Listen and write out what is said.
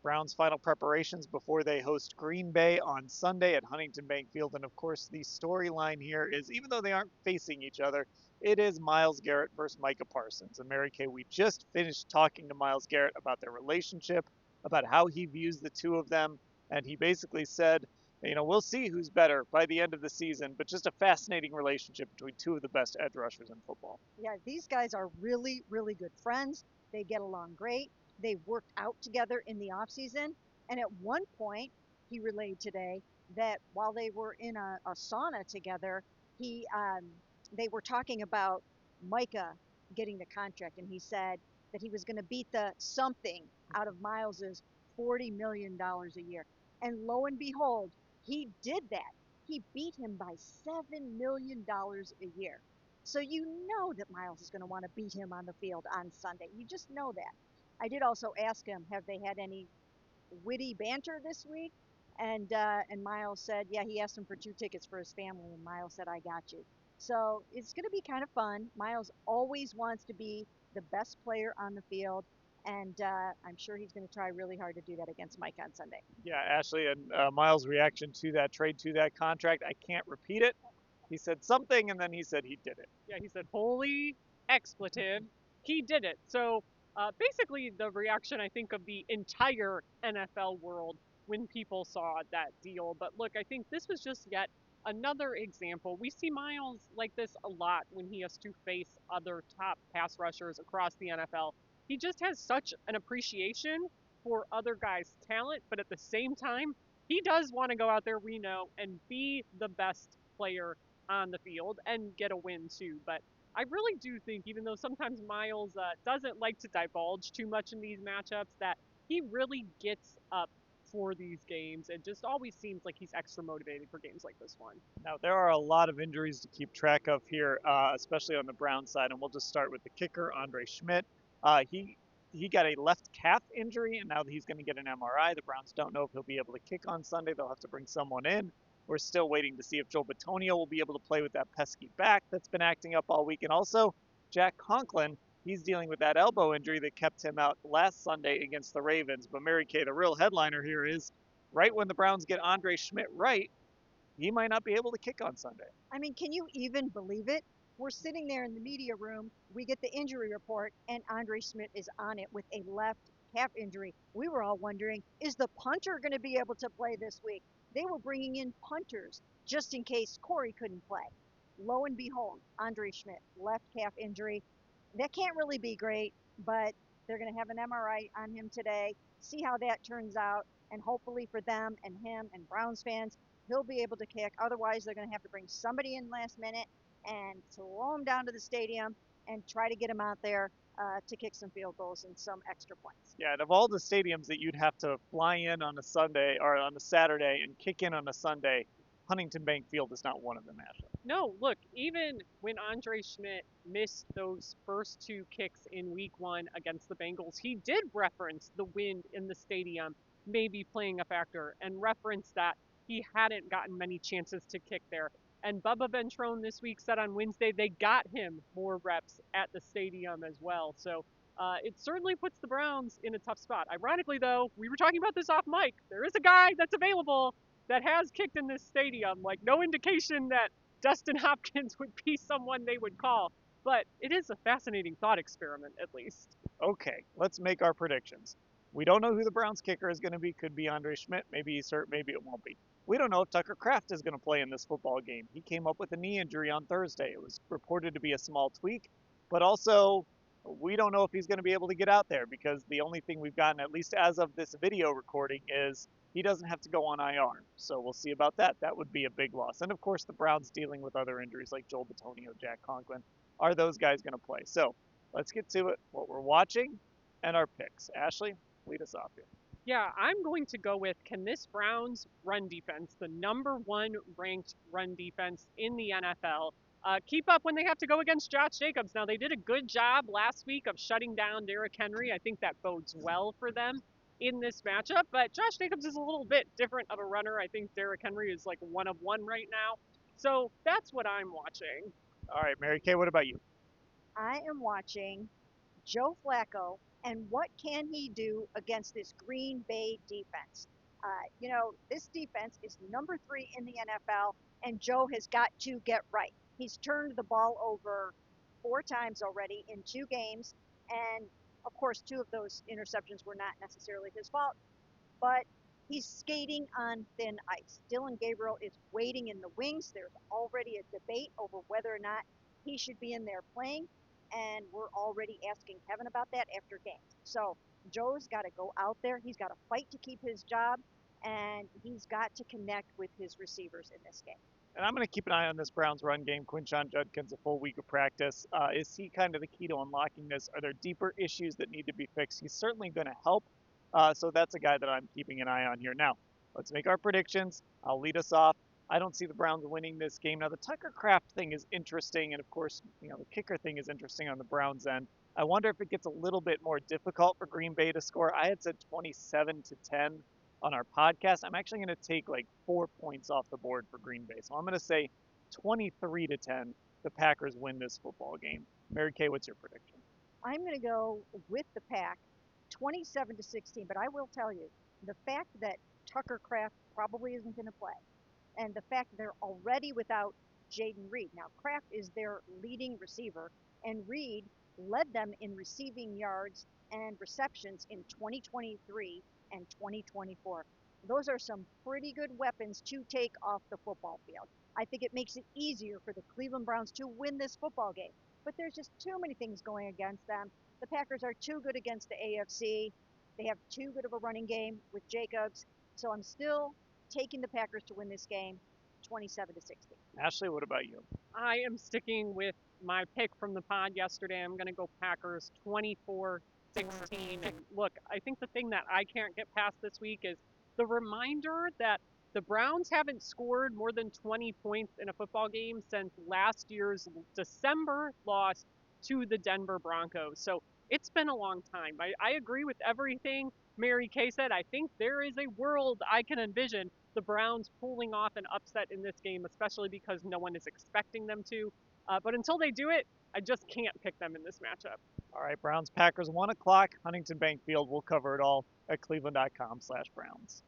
Browns' final preparations before they host Green Bay on Sunday at Huntington Bank Field. And of course, the storyline here is even though they aren't facing each other, it is Myles Garrett versus Micah Parsons. And Mary Kay, we just finished talking to Myles Garrett about their relationship, about how he views the two of them. And he basically said, we'll see who's better by the end of the season, but just a fascinating relationship between two of the best edge rushers in football. Yeah, these guys are really, really good friends. They get along great. They worked out together in the off season. And at one point, he relayed today that while they were in a sauna together, he they were talking about Micah getting the contract, and he said that he was going to beat the something out of Miles's $40 million a year. And lo and behold, he did that. He beat him by $7 million a year. So you know that Myles is going to want to beat him on the field on Sunday. You just know that. I did also ask him, have they had any witty banter this week? And Myles said, yeah, he asked him for 2 tickets for his family, and Myles said, I got you. So it's going to be kind of fun. Myles always wants to be the best player on the field, and I'm sure he's going to try really hard to do that against Mike on Sunday. Yeah, Ashley, and Myles' reaction to that trade, to that contract, I can't repeat it. He said something, and then he said he did it. Yeah, he said, holy expletive. He did it. So basically, the reaction, I think, of the entire NFL world when people saw that deal. But look, I think this was just yet another example. We see Myles like this a lot when he has to face other top pass rushers across the NFL. He just has such an appreciation for other guys' talent, but at the same time, he does want to go out there, we know, and be the best player on the field and get a win too. But I really do think, even though sometimes Myles doesn't like to divulge too much in these matchups, that he really gets up for these games and just always seems like he's extra motivated for games like this one. Now, there are a lot of injuries to keep track of here, especially on the Brown side, and we'll just start with the kicker, Andre Szmyt. He got a left calf injury, and now he's going to get an MRI. The Browns don't know if he'll be able to kick on Sunday. They'll have to bring someone in. We're still waiting to see if Joel Bitonio will be able to play with that pesky back that's been acting up all week. And also, Jack Conklin, he's dealing with that elbow injury that kept him out last Sunday against the Ravens. But Mary Kay, the real headliner here is right when the Browns get Andre Szmyt right, he might not be able to kick on Sunday. I mean, can you even believe it? We're sitting there in the media room. We get the injury report, and Andre Szmyt is on it with a left calf injury. We were all wondering, is the punter going to be able to play this week? They were bringing in punters just in case Corey couldn't play. Lo and behold, Andre Szmyt, left calf injury. That can't really be great, but they're going to have an MRI on him today, see how that turns out, and hopefully for them and him and Browns fans, he'll be able to kick. Otherwise, they're going to have to bring somebody in last minute and throw him down to the stadium and try to get him out there to kick some field goals and some extra points. Yeah, and of all the stadiums that you'd have to fly in on a Sunday or on a Saturday and kick in on a Sunday, Huntington Bank Field is not one of them, Ashley. No, look, even when Andre Szmyt missed those first 2 kicks in week 1 against the Bengals, he did reference the wind in the stadium maybe playing a factor and reference that he hadn't gotten many chances to kick there. And Bubba Ventrone this week said on Wednesday they got him more reps at the stadium as well. So it certainly puts the Browns in a tough spot. Ironically, though, we were talking about this off mic. There is a guy that's available that has kicked in this stadium. Like, no indication that Dustin Hopkins would be someone they would call. But it is a fascinating thought experiment, at least. Okay, let's make our predictions. We don't know who the Browns kicker is going to be. Could be Andre Szmyt. Maybe he's hurt. Maybe it won't be. We don't know if Tucker Kraft is going to play in this football game. He came up with a knee injury on Thursday. It was reported to be a small tweak, but also we don't know if he's going to be able to get out there because the only thing we've gotten, at least as of this video recording, is he doesn't have to go on IR. So we'll see about that. That would be a big loss. And of course, the Browns dealing with other injuries like Joel Bitonio, Jack Conklin. Are those guys going to play? So let's get to it. What we're watching and our picks. Ashley, lead us off here. Yeah, I'm going to go with, can this Browns run defense, the #1 ranked run defense in the NFL, keep up when they have to go against Josh Jacobs? Now, they did a good job last week of shutting down Derrick Henry. I think that bodes well for them in this matchup, but Josh Jacobs is a little bit different of a runner. I think Derrick Henry is like 1 of 1 right now. So that's what I'm watching. All right, Mary Kay, what about you? I am watching Joe Flacco And what can he do against this Green Bay defense? This defense is number 3 in the NFL, and Joe has got to get right. He's turned the ball over 4 times already in 2 games, and of course, 2 of those interceptions were not necessarily his fault, but he's skating on thin ice. Dylan Gabriel is waiting in the wings. There's already a debate over whether or not he should be in there playing, and we're already asking Kevin about that after games. So Joe's got to go out there. He's got to fight to keep his job, and he's got to connect with his receivers in this game. And I'm going to keep an eye on this Browns run game. Quinshon Judkins, a full week of practice. Is he kind of the key to unlocking this? Are there deeper issues that need to be fixed? He's certainly going to help. So that's a guy that I'm keeping an eye on here. Now, let's make our predictions. I'll lead us off. I don't see the Browns winning this game. Now, the Tucker Kraft thing is interesting, and of course, the kicker thing is interesting on the Browns end. I wonder if it gets a little bit more difficult for Green Bay to score. I had said 27-10 on our podcast. I'm actually going to take like 4 points off the board for Green Bay. So I'm going to say 23-10. The Packers win this football game. Mary Kay, what's your prediction? I'm going to go with the Pack 27-16, but I will tell you the fact that Tucker Kraft probably isn't going to play, and the fact that they're already without Jaden Reed. Now, Kraft is their leading receiver, and Reed led them in receiving yards and receptions in 2023 and 2024. Those are some pretty good weapons to take off the football field. I think it makes it easier for the Cleveland Browns to win this football game. But there's just too many things going against them. The Packers are too good against the AFC. They have too good of a running game with Jacobs. So I'm still taking the Packers to win this game 27-16. Ashley, what about you? I am sticking with my pick from the pod yesterday. I'm going to go Packers 24-16. And look, I think the thing that I can't get past this week is the reminder that the Browns haven't scored more than 20 points in a football game since last year's December loss to the Denver Broncos. So it's been a long time. I agree with everything Mary Kay said. I think there is a world I can envision the Browns pulling off an upset in this game, especially because no one is expecting them to. But until they do it, I just can't pick them in this matchup. All right, Browns, Packers, 1 o'clock, Huntington Bank Field. We'll cover it all at cleveland.com/Browns.